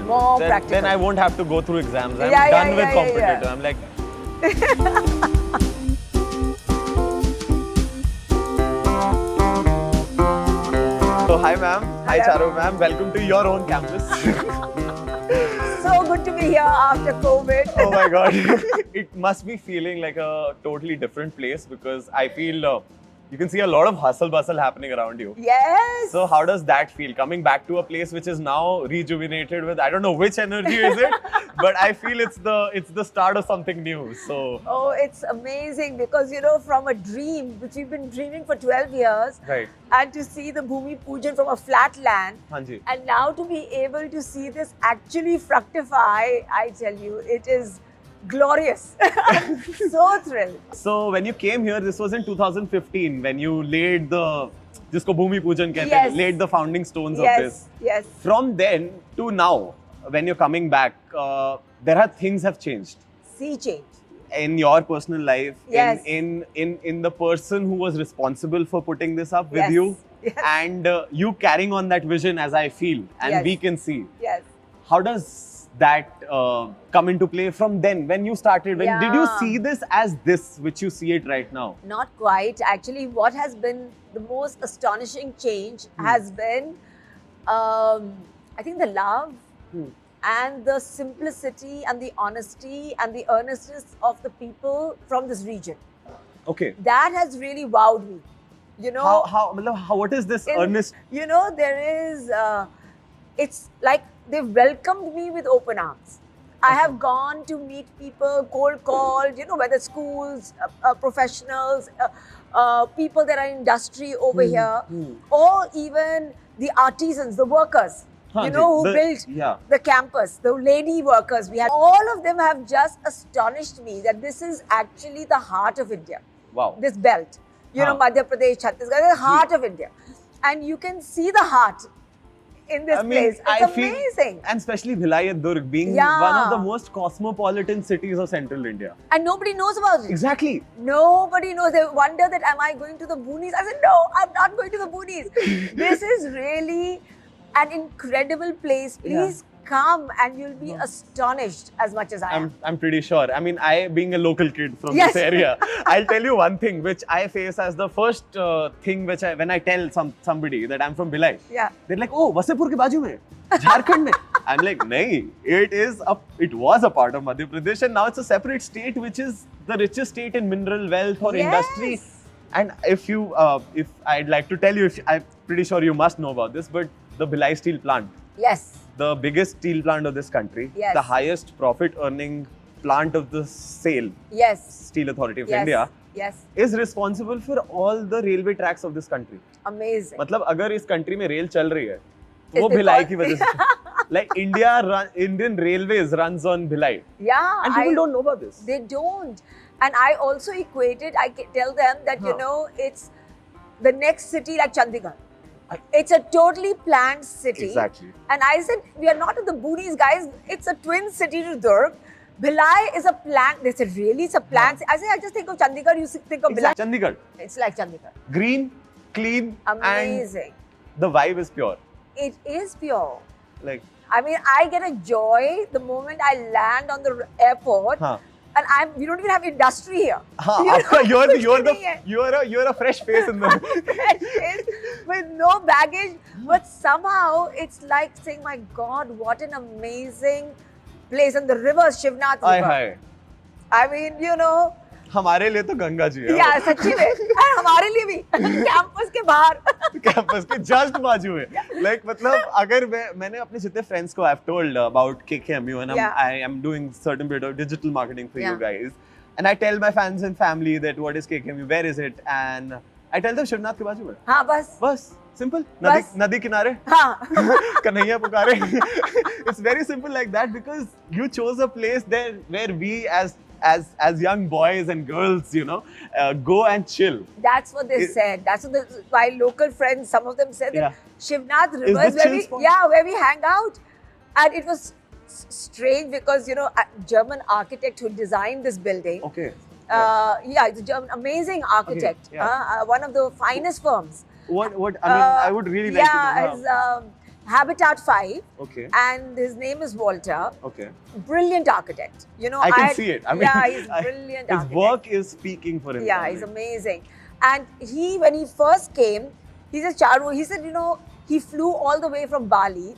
More practical. Then I won't have to go through exams. I'm done with competitive. I'm like. So hi ma'am. Hi Charu ma'am. Welcome to your own campus. So good to be here after COVID. Oh my God. It must be feeling like a totally different place because I feel you can see a lot of hustle bustle happening around you. Yes. So how does that feel? Coming back to a place which is now rejuvenated with, I don't know which energy is it, but I feel it's the start of something new. So oh, it's amazing because from a dream which we've been dreaming for 12 years, right, and to see the Bhumi Pujan from a flat land, Hanji. And now to be able to see this actually fructify, I tell you, it is glorious. I'm so thrilled. So when you came here, this was in 2015 when you laid the jisko Bhumi Pujan kehte Yes. hain, laid the founding stones of Yes, this. yes. From then to now, when you're coming back, there are things have changed Sea change. in your personal life, Yes. in the person who was responsible for putting this up with Yes. you, Yes. and you carrying on that vision as I feel, and Yes. we can see. Yes. How does that come into play from then? When you started, when did you Yeah. see this as this, which you see it right now? Not quite. Actually, what has been the most astonishing change has been, I think, the love and the simplicity and the honesty and the earnestness of the people from this region. Okay. That has really wowed me. What is this In- earnest? There is, it's like they've welcomed me with open arms. I have gone to meet people, cold called, whether schools, professionals, people that are in industry over here, or even the artisans, the workers, who built the campus, the lady workers. We had all of them have just astonished me that this is actually the heart of India. Wow. This belt, Madhya Pradesh, Chhattisgarh, the heart of India, and you can see the heart in this place. It's amazing. And especially Bhilai and Durg being one of the most cosmopolitan cities of central India. And nobody knows about it. Exactly. Nobody knows. They wonder that, am I going to the boonies? I said, no, I'm not going to the boonies. This is really an incredible place. Please come and you'll be astonished as much as I am. I'm pretty sure. I mean, I being a local kid from Yes. this area, I'll tell you one thing which I face as the first thing which when I tell somebody that I'm from Bhilai, they're like, oh, Vasepur ke baju mein, Jharkhand mein. I'm like, nahi, it was a part of Madhya Pradesh and now it's a separate state which is the richest state in mineral wealth or industry. And if I'd like to tell you, I'm pretty sure you must know about this, but the Bhilai steel plant. Yes. The biggest steel plant of this country, Yes. the highest profit earning plant of the SAIL, Yes. Steel Authority of India, Yes. is responsible for all the railway tracks of this country. Amazing. मतलब अगर इस country में rail चल रही है, It's वो भिलाई की because- वजह से. Like Indian Railways runs on Bhilai. Yeah. And people don't know about this. They don't. And I also equated, I can tell them that, it's the next city like Chandigarh. It's a totally planned city. Exactly. And I said, we are not in the boonies, guys. It's a twin city to Durg. Bhilai is a planned. They said, really? It's a planned city. I said, I just think of Chandigarh, you think of Bhilai. Chandigarh. It's like Chandigarh. Green, clean, Amazing. and the vibe is pure. It is pure. Like, I mean, I get a joy the moment I land on the airport. And we don't even have industry here. You're a fresh face in the Fresh face with no baggage, but somehow it's like saying, my God, what an amazing place. And the river, Shivnath River. I mean, हमारे लिए तो गंगा जी है. Yeah, सच्ची में. और हमारे लिए भी कैंपस के बाहर. कैंपस के जस्ट बाजू में. Like मतलब अगर मैंने अपने जितने friends को I've told about KKMU and I am doing certain bit of digital marketing for you guys, and I tell my fans and family that what is KKMU, where is it, and I tell them Shivnath के बाजू में. हाँ बस. Simple. बस. नदी किनारे. हाँ. कन्हैया पुकारे. It's very simple like that because you chose a place there where we as young boys and girls, go and chill. That's what they said. That's what my local friends, some of them said that Shivnath River is where we hang out. And it was strange because, a German architect who designed this building. Okay. It's a German, amazing architect. One of the finest firms. What? I mean, I would really like to know. Habitat 5. Okay. And his name is Walter. Okay. Brilliant architect. You know, I can see it. I mean, yeah, he's brilliant his architect. work is speaking for him. Yeah, he's amazing. And when he first came, he said, Charu, he said, you know, he flew all the way from Bali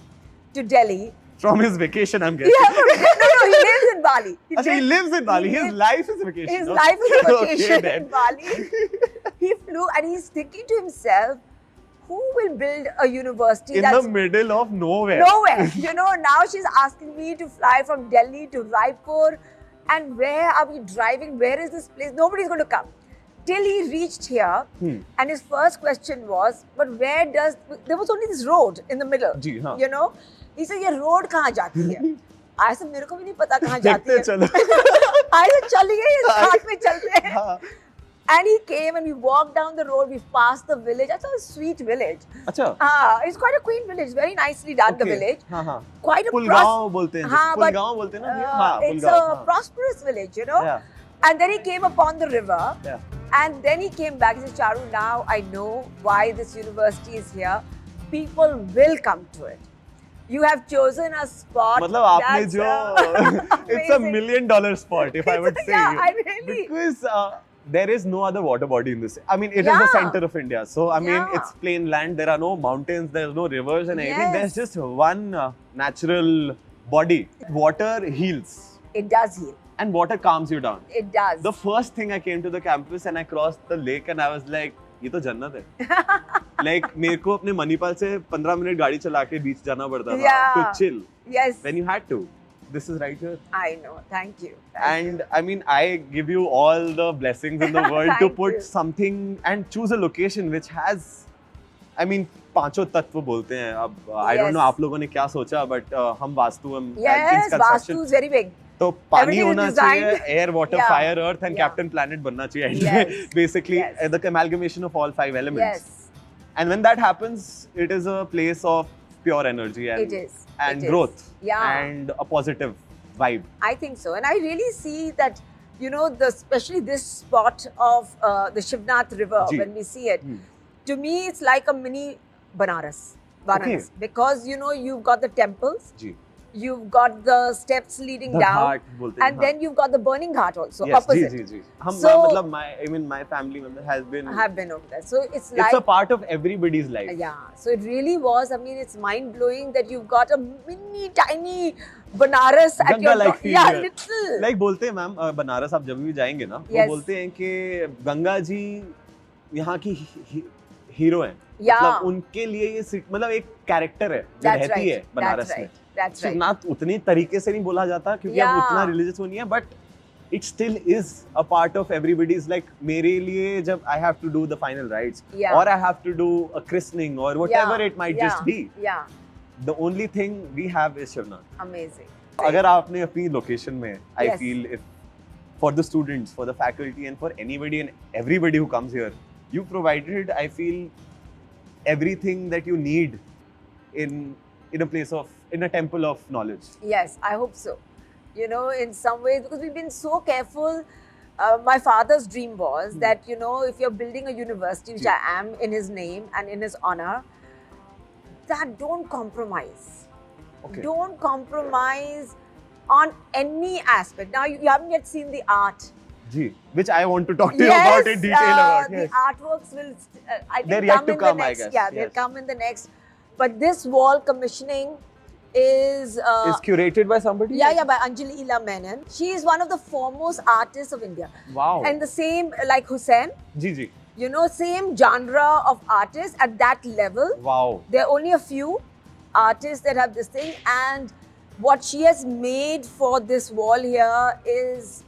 to Delhi. From his vacation, I'm guessing. Yeah, no, he lives in Bali. He lives in Bali. His life is a vacation. His life is a vacation Okay, in Bali. He flew and he's thinking to himself, who will build a university in that's the middle of nowhere? Nowhere. You know, now she's asking me to fly from Delhi to Raipur. And where are we driving? Where is this place? Nobody's going to come. Till he reached here, and his first question was, but where does... There was only this road in the middle, you know? He said, ये road कहाँ जाती है? I said, मेरे को भी नहीं पता कहाँ जाती है. I said, चलिए, साथ में चलते हैं. And he came and we walked down the road. We passed the village. I thought it was a sweet village. Achha. It's quite a quaint village. Very nicely done, the village. Quite a Pulgaon bolte hain. Pulgaon bolte hain na? It's a prosperous village, you know. Yeah. And then he came upon the river. Yeah. And then he came back. He said, Charu, now I know why this university is here. People will come to it. You have chosen a spot. मतलब आपने जो it's $1 million spot, if I would say. Yeah, I really. Because there is no other water body in this. I mean, it is the center of India. So, I mean, it's plain land. There are no mountains. There are no rivers and anything. There's just one natural body. Water heals. It does heal. And water calms you down. It does. The first thing I came to the campus and I crossed the lake and I was like, ये तो जन्नत है. Like मेरे को अपने मणिपाल से 15 minute गाड़ी चला के बीच जाना पड़ता था to chill. Yes. When you had to. This is right here. I know. Thank you. And I mean, I give you all the blessings in the world to put something and choose a location which has, I mean, पांचों तत्व बोलते हैं. अब I don't know आप लोगों ने क्या सोचा, but हम वास्तु हम Yes, vastu is very big. तो पानी होना चाहिए, air, water, fire, earth, and Captain Planet बनना चाहिए. Basically, the amalgamation of all 5 elements. Yes. And when that happens, it is a place of pure energy and growth and a positive vibe. I think so. And I really see that, you know, especially this spot of the Shivnath River, when we see it, to me, it's like a mini Banaras. Because, you know, you've got the temples. You've got the steps leading down, and then you've got the burning ghat also opposite. So, my family member have been over there. So it's a part of everybody's life. Yeah. So it really was. I mean, it's mind blowing that you've got a mini tiny Banaras at your door. Yeah, little. Like बोलते हैं ma'am Banaras आप जब भी जाएंगे ना वो बोलते हैं कि गंगा जी यहाँ की हीरो हैं. मतलब उनके लिए ये मतलब एक कैरेक्टर है जो रहती है बनारस में. शिवनाथ उतनी तरीके से नहीं बोला जाता क्योंकि अब उतना रिलीजियस नहीं है, but it still is a part of everybody's. Like मेरे लिए जब I have to do the final rites or I have to do a christening or whatever it might just be, the only thing we have is Shivnath. Amazing. अगर आपने अपनी location में, I feel if for the students, for the faculty and for anybody and everybody who comes here, you provided, I feel, everything that you need in a temple of knowledge. Yes, I hope so. You know, in some ways, because we've been so careful. My father's dream was that, you know, if you're building a university, which I am in his name and in his honor, that don't compromise. Okay. Don't compromise on any aspect. Now, you haven't yet seen the art. Which I want to talk to you about in detail. The artworks will, I think, come in the next. They'll come in the next. But this wall commissioning is curated by somebody? Yeah, by Anjali Ila Menon. She is one of the foremost artists of India. Wow. And the same, like Hussain. You know, same genre of artists at that level. Wow. There are only a few artists that have this thing. And what she has made for this wall here is,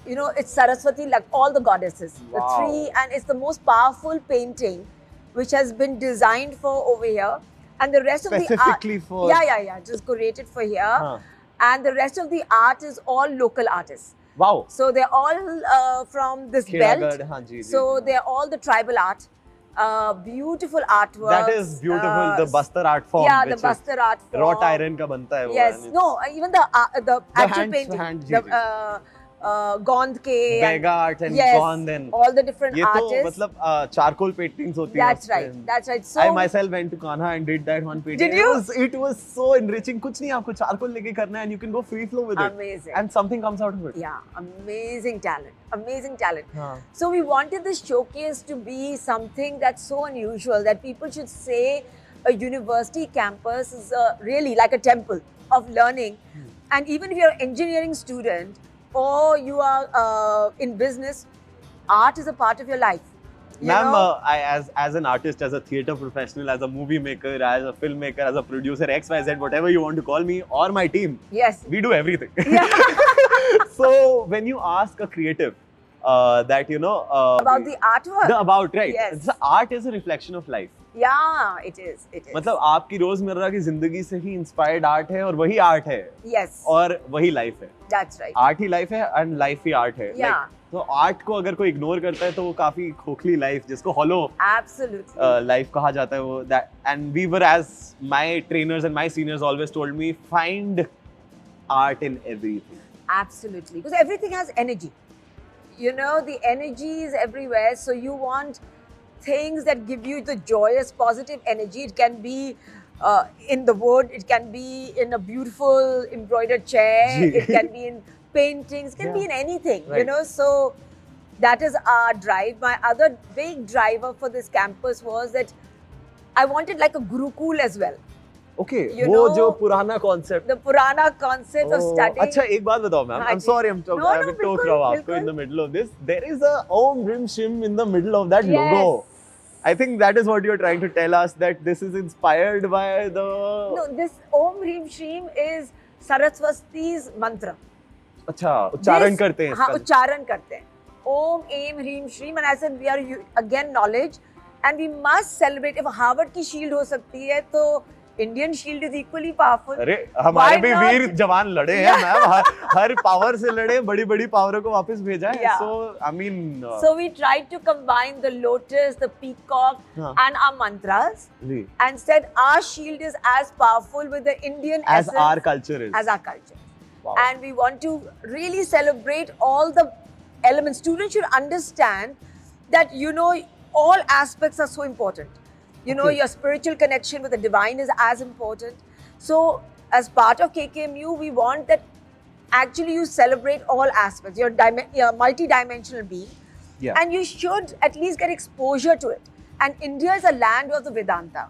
you know, it's Saraswati, like all the goddesses. Wow. The three, and it's the most powerful painting which has been designed for over here. And the rest of the art... Specifically for... Yeah. Just curated for here. And the rest of the art is all local artists. Wow. So they're all from this belt. So they're all the tribal art. Beautiful artwork. That is beautiful. The Bastar art form. Yeah, the Bastar art form. Wrought iron ka banta hai wo. Yes. No, even the actual painting. Gond ke. Bega art and yes, Gond and all the different ये तो artists. मतलब charcoal paintings होती हैं That's उस पे. right. That's right. So I myself went to Kanha and did that one painting. Did you? It was so enriching. कुछ नहीं आपको charcoal लेके करना है and you can go free flow with it. Amazing. And something comes out of it. Yeah, amazing talent. Amazing talent. हाँ. So we wanted this showcase to be something that's so unusual that people should say a university campus is really like a temple of learning. And even if you're an engineering student or you are in business, art is a part of your life. Ma'am, I as an artist, as a theatre professional, as a movie maker, as a filmmaker, as a producer, XYZ, whatever you want to call me, or my team, yes, we do everything. Yeah. So when you ask a creative that about the artwork, right? Yes. The art is a reflection of life. Yeah, it is. It is. मतलब आपकी रोजमर्रा की जिंदगी से ही inspired art है और वही art है. Yes. और वही लाइफ है. That's right. Art he life है एंड लाइफ ही आर्ट है. Yeah. तो आर्ट को अगर कोई इग्नोर करता है तो वो काफी खोखली लाइफ जिसको हॉलो लाइफ कहा जाता है वो that and we were as my trainers and my seniors always told me find art in everything. Absolutely, because everything has energy. You know, the energy is everywhere, so you want things that give you the joyous, positive energy. It can be in the wood, it can be in a beautiful embroidered chair, it can be in paintings, it can be in anything, right. You know, so that is our drive. My other big driver for this campus was that I wanted like a Gurukul as well. Okay, You वो know, जो पुराना concept. The Purana concept of studying. अच्छा एक बात बताओ ma'am. I'm sorry I'm No, टोक रहा हूँ आपको in the middle of this. There is a Om Rim Shim in the middle of that Yes. logo. I think that is what you're trying to tell us, that this is inspired by the. No, this Om Rim Shrim is Saraswati's mantra. अच्छा उच्चारण करते हैं हाँ इसका. उच्चारण करते हैं. Om Aim Hrim Shrim, and I said we are again knowledge and we must celebrate. If Harvard की शील्ड हो सकती है तो Indian shield is equally powerful. अरे हमारे भी वीर जवान लड़े हैं मैम. हर पावर से लड़े, बड़ी बड़ी पावरों को वापस भेजा है. So I mean so we tried to combine the lotus, the peacock and our mantras and said our shield is as powerful with the Indian as essence our culture is. As our culture. Wow. And we want to really celebrate all the elements. Students should understand that, you know, all aspects are so important. You know, your spiritual connection with the divine is as important. So, as part of KKMU, we want that actually you celebrate all aspects. You're multi-dimensional being. Yeah. And you should at least get exposure to it. And India is a land of the Vedanta.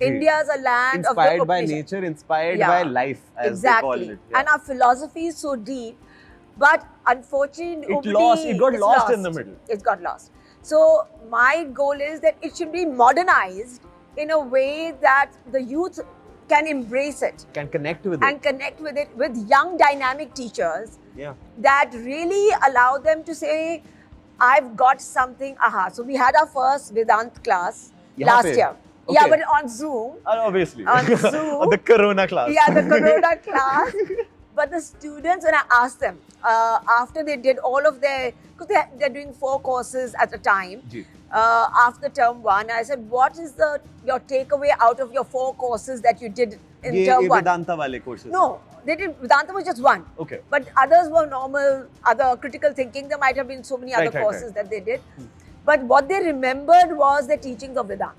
India is a land inspired of the by nature, inspired by life, as they call it. Yeah. And our philosophy is so deep, but unfortunately, it got lost in the middle. It got lost. So my goal is that it should be modernized in a way that the youth can embrace it, can connect with and connect with it with young dynamic teachers. Yeah. That really allow them to say, I've got something. Aha. So we had our first Vedanta class last year. Okay. Yeah, but on Zoom. Obviously. On Zoom. The Corona class. Yeah, the Corona class. But the students, when I asked them, after they did all of their, because they're doing 4 courses at a time, after term 1, I said, what is your takeaway out of your 4 courses that you did in term 1? Vedanta wale courses? No, they did, Vedanta was just 1. Okay. But others were normal, other critical thinking. There might have been so many other courses that they did. But what they remembered was the teachings of Vedanta.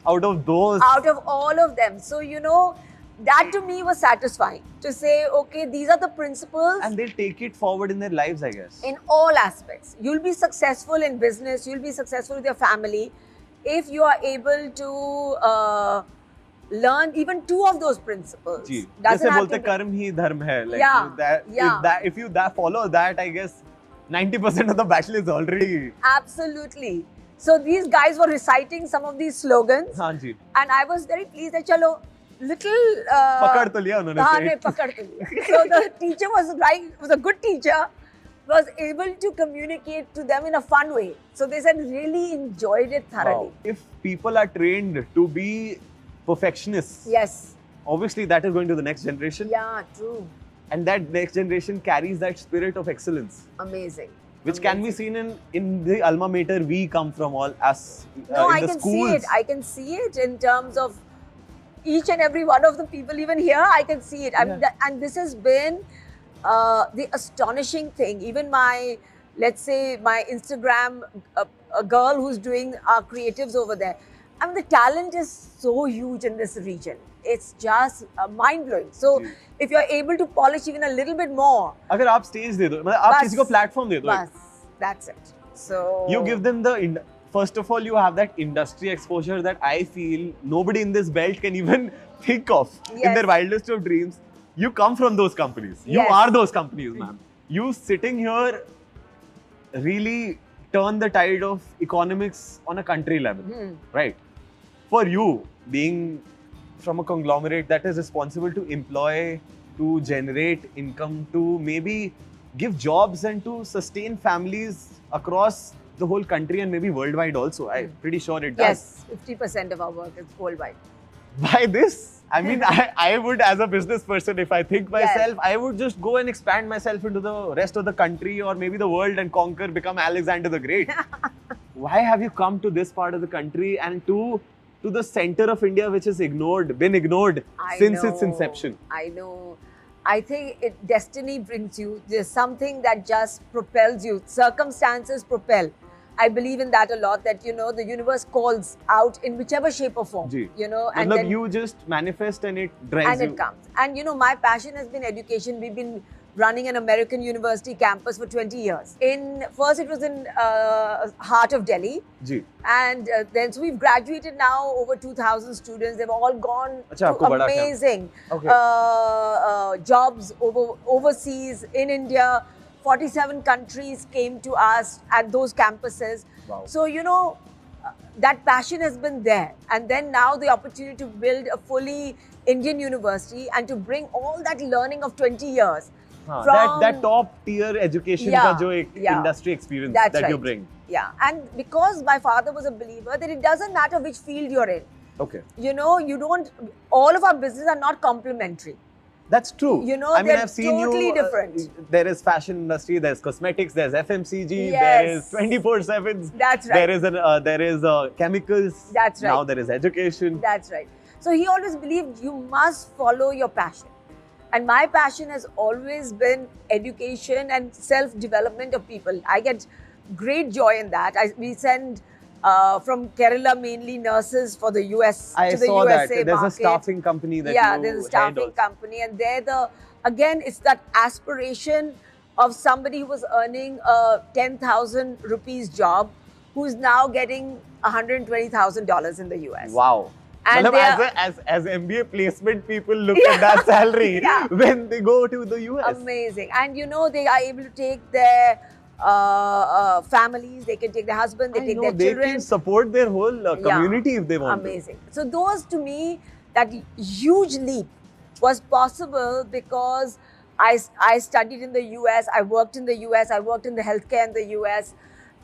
Out of those? Out of all of them. So, you know, that to me was satisfying to say, okay, these are the principles. And they'll take it forward in their lives, I guess. In all aspects. You'll be successful in business, you'll be successful with your family if you are able to learn even 2 of those principles. जैसे बोलते कर्म ही धर्म है. Like if you follow that, I guess 90% of the battle is already. Absolutely. So these guys were reciting some of these slogans. हाँ जी. And I was very pleased that चलो little पकड़ तो लिया उन्होंने. हाँ नहीं पकड़ तो लिया. So the teacher was a good teacher, was able to communicate to them in a fun way. So they said really enjoyed it thoroughly. Wow. If people are trained to be perfectionists, yes, obviously that is going to the next generation. Yeah, true. And that next generation carries that spirit of excellence. Amazing. Which can be seen in the alma mater we come from, all us no, in I the can schools. see it. I can see it in terms of each and every one of the people even here. I can see it. And this has been the astonishing thing, even let's say my Instagram, a girl who's doing our creatives over there. I mean, the talent is so huge in this region. It's just mind blowing. So if you're able to polish even a little bit more, अगर आप stage दे दो, मतलब आप किसी को platform दे दो, बस, that's it. So you give them the first of all, you have that industry exposure that I feel nobody in this belt can even think of in their wildest of dreams. You come from those companies. You are those companies, ma'am. You sitting here really turn the tide of economics on a country level, right? For you, being from a conglomerate that is responsible to employ, to generate income, to maybe give jobs and to sustain families across the whole country and maybe worldwide also. I'm pretty sure it does. Yes, 50% of our work is worldwide. By this, I mean, I would, as a business person, if I think myself, I would just go and expand myself into the rest of the country or maybe the world and conquer, become Alexander the Great. Why have you come to this part of the country and to the center of India, which has been ignored since its inception? I know. I think destiny brings you. There's something that just propels you. Circumstances propel. I believe in that a lot, that, you know, the universe calls out in whichever shape or form, you know. And then you just manifest and it drives you. And it comes. And, you know, my passion has been education. We've been running an American university campus for 20 years. First it was in heart of Delhi. And then, so we've graduated now over 2,000 students. They've all gone to amazing jobs overseas, in India. 47 countries came to us at those campuses. Wow. So, you know, that passion has been there. And then now the opportunity to build a fully Indian university and to bring all that learning of 20 years. That top tier education ka jo ek industry experience that you bring. Yeah, and because my father was a believer that it doesn't matter which field you're in. Okay. You know, all of our businesses are not complementary. That's true. You know, I mean, I've seen totally different. There is fashion industry, there's cosmetics, there's FMCG, there is 24/7. That's right. There is chemicals. That's right. Now there is education. That's right. So he always believed you must follow your passion. And my passion has always been education and self-development of people. I get great joy in that. We send from Kerala mainly nurses for the US I to the saw USA that. There's market. a staffing company that there's a staffing company, and again, it's that aspiration of somebody who was earning a 10,000 rupees job, who's now getting $120,000 in the US. Wow. And as MBA placement people look at that salary when they go to the US. Amazing. And you know, they are able to take their families, they can take their husband, they take their children. They can support their whole community if they want. Amazing. So those, to me, that huge leap was possible because I studied in the US, I worked in the US, I worked in the healthcare in the US,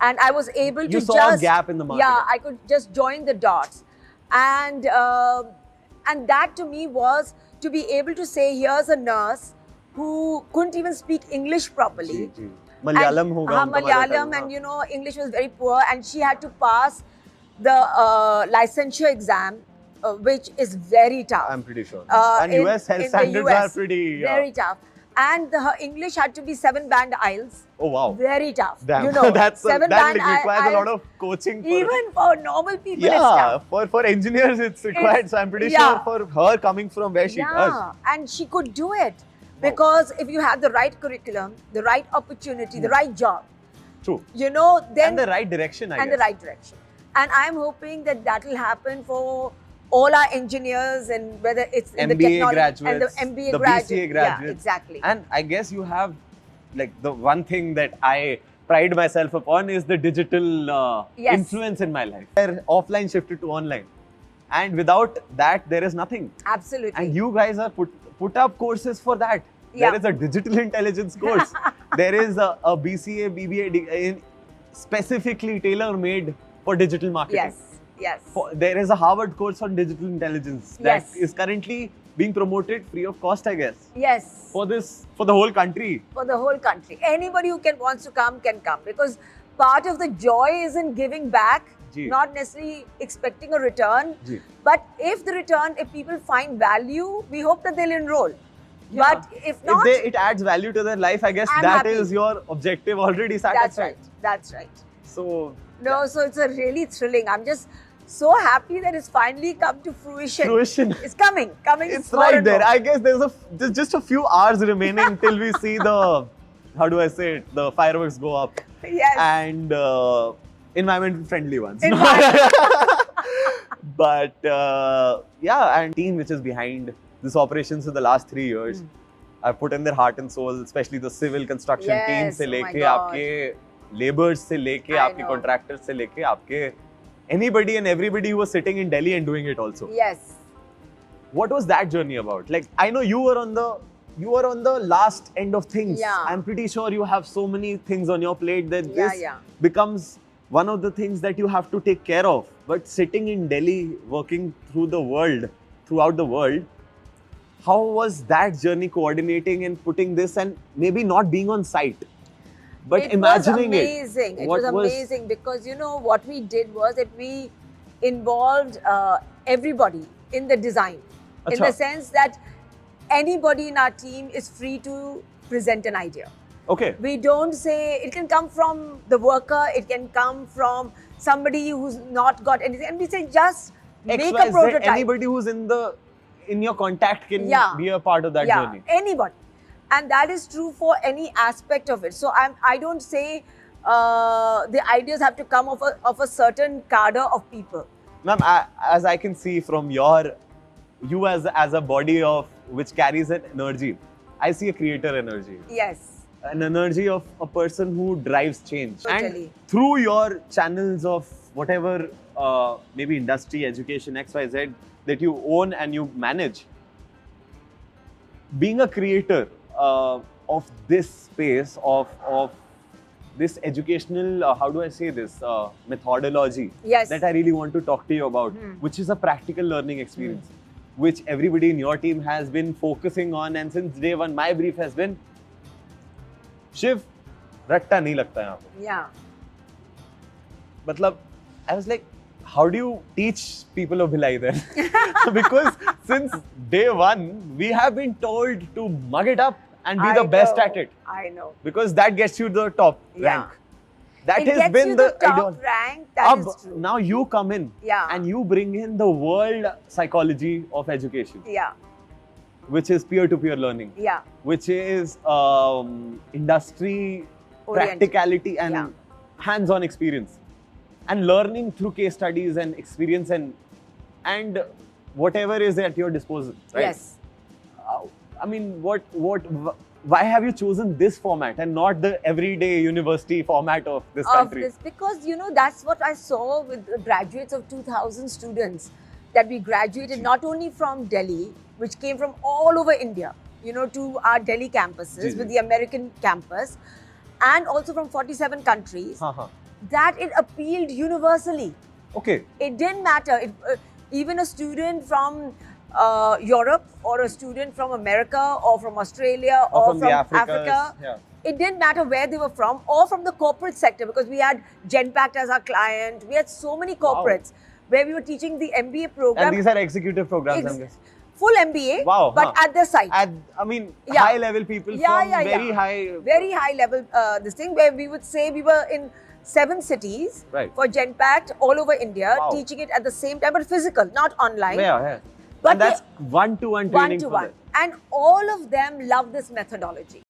and I was able to You saw a gap in the market. Yeah, I could just join the dots. And that to me was to be able to say, here's a nurse who couldn't even speak English properly. Malayalam Malayalam, and you know, English was very poor, and she had to pass the licensure exam, which is very tough. I'm pretty sure. And US health standards are pretty very tough. And her English had to be 7-band IELTS. Oh wow. Very tough. Damn. You know, that requires IELTS, a lot of coaching. Even for normal people, it's tough. For engineers it's required. So I'm pretty sure for her coming from where she does. And she could do it. Because if you have the right curriculum, the right opportunity, the right job. True. You know, then... And the right direction, I guess. And the right direction. And I'm hoping that will happen for all our engineers, and whether it's in MBA the technology graduates, and the MBA the graduates. BCA graduates. Yeah, exactly. And I guess you have, like, the one thing that I pride myself upon is the digital influence in my life. Offline shifted to online. And without that, there is nothing. Absolutely. And you guys are put up courses for that. Yeah. There is a digital intelligence course. There is a BCA, BBA specifically tailor-made for digital marketing. Yes. There is a Harvard course on digital intelligence that is currently being promoted free of cost, I guess. Yes. For the whole country. For the whole country. Anybody who wants to come can come, because part of the joy is in giving back. Not necessarily expecting a return, but if people find value, we hope that they'll enroll. But if not, it adds value to their life, I guess I'm that happy. is your objective already satisfied. That's right. So so it's a really thrilling. I'm just so happy that it's finally come to fruition. It's coming. It's right there. I guess there's just a few hours remaining till we see the, how do I say it, the fireworks go up. Yes. And environment friendly ones. But yeah, and team which is behind this operation for the last 3 years, I've put in their heart and soul, especially the civil construction team से लेके आपके laborers से लेके आपके contractors से लेके आपके anybody and everybody who was sitting in Delhi and doing it also. Yes. What was that journey about? Like, I know you were on the last end of things. Yeah. I'm pretty sure you have so many things on your plate that this Yeah. becomes one of the things that you have to take care of. But sitting in Delhi, working throughout the world, how was that journey coordinating and putting this and maybe not being on site, but imagining it? It was amazing because, you know, what we did was that we involved everybody in the design. In the sense that anybody in our team is free to present an idea. Okay. We don't say, it can come from the worker, it can come from somebody who's not got anything, and we say just make a prototype. Anybody who's in your contact can be a part of that journey. Anybody. And that is true for any aspect of it. So I don't say the ideas have to come of a certain cadre of people. Ma'am, as I can see from you as a body of which carries an energy, I see a creator energy. Yes. An energy of a person who drives change. Totally. And through your channels of whatever, maybe industry, education, XYZ, that you own and you manage, being a creator of this space, of this educational, how do I say this, methodology that I really want to talk to you about, which is a practical learning experience, which everybody in your team has been focusing on, and since day one, my brief has been, Shiv, ratta nahi lagta yahan pe. Yeah. Matlab, I was like, how do you teach people of Bhilai then? Because since day one, we have been told to mug it up and be the best at it. I know. Because that gets you the top rank. That it has gets been you the top rank. That is true. Now you come in and you bring in the world psychology of education. Yeah. Which is peer-to-peer learning. Yeah. Which is industry practicality and hands-on experience. And learning through case studies and experience and whatever is at your disposal, right? Yes. I mean, why have you chosen this format and not the everyday university format of this country? Because, you know, that's what I saw with the graduates of 2,000 students that we graduated not only from Delhi, which came from all over India, you know, to our Delhi campuses with the American campus, and also from 47 countries. That it appealed universally. Okay. It didn't matter. Even a student from Europe or a student from America or from Australia or from Africa, it didn't matter where they were from, or from the corporate sector, because we had Genpact as our client. We had so many corporates where we were teaching the MBA program. And these are executive programs, I'm guessing. Full MBA, but at the site. High level people from very high level, this thing where we would say we were in 7 cities for Genpact all over India, teaching it at the same time, but physical, not online. But and that's one-to-one training. One-to-one. And all of them love this methodology.